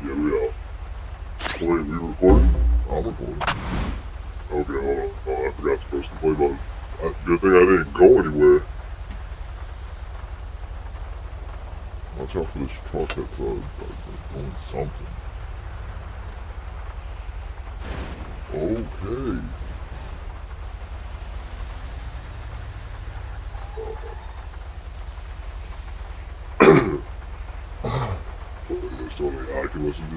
Yeah, we are. Wait, we recording? I'm recording. Okay, hold on. Oh, I forgot to press the play button. Good thing I didn't go anywhere. Watch out for this truck that's doing something. Okay. There's only I can listen to.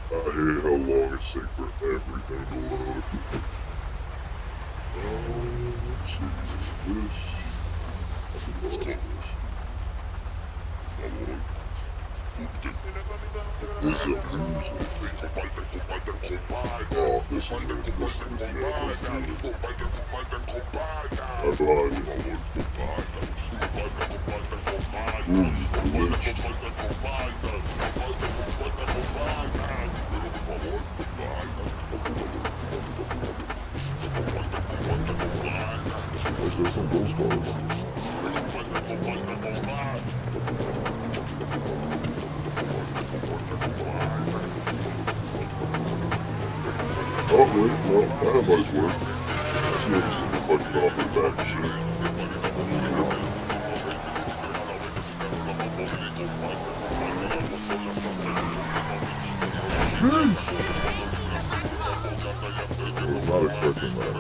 I hate how long it's taking for everything to load. Let's see, this. Let's call this. This is a music. Oh, this is it. This is it. That's behind you. Glitched. Like there's some ghost cars. Oh, wait, no, that might work. See if it's reflecting off the back and shit. I was not expecting that.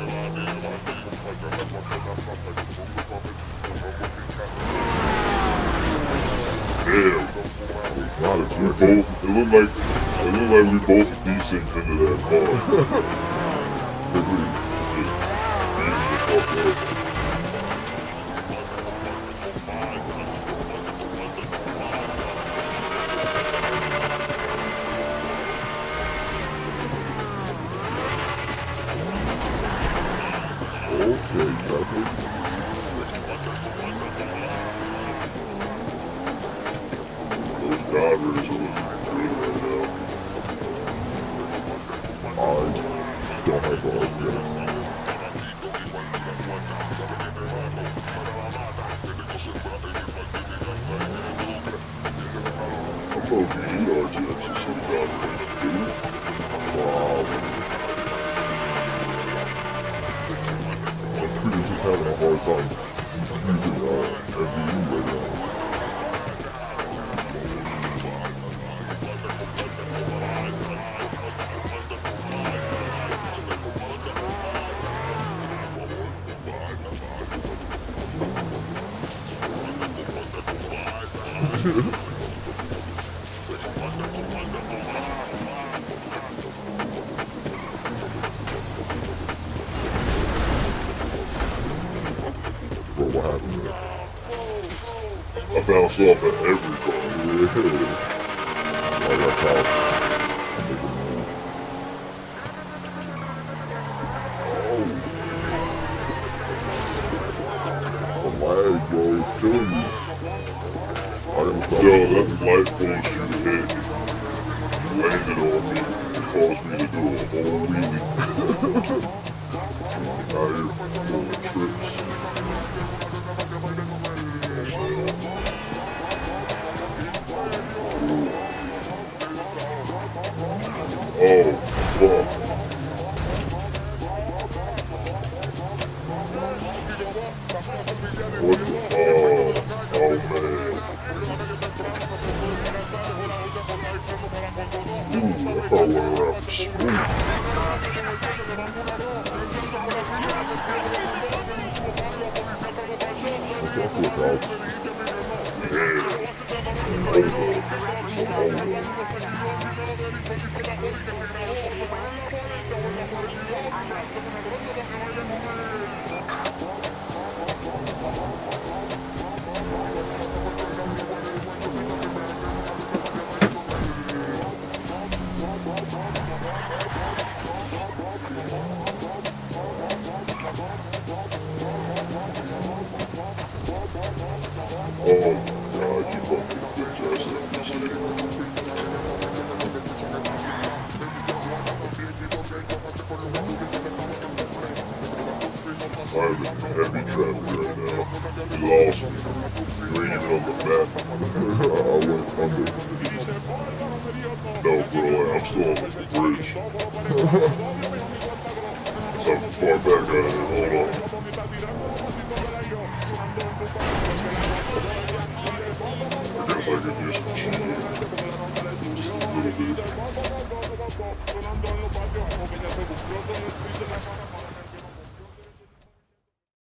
Damn. Not expecting. It looked like we both desynced into that car. Did we? Just beating the fuck up. Okay, Tucker. Those drivers are looking good right now. I don't have cars yet. I'm hoping RTX is some drivers, dude. Wow. I'm pretty just having a hard time using MVE right now. Bro, what happened there? I bounced off at every car. Yeah. I got caught. I'm making a move. Oh. The lag, bro, is killing me. I didn't stop. Yo, that light post you hit landed on me and caused me to do a whole wheelie. Out here pulling tricks. Oh, fuck. What the? Oh, man. Ooh, I thought I went around the street. Watch out for the cops. Yeah. Hold went under. No, bro, I'm still on the bridge. So I'm far back out of it. Hold on. I guess I could do some cheating. Just a little bit.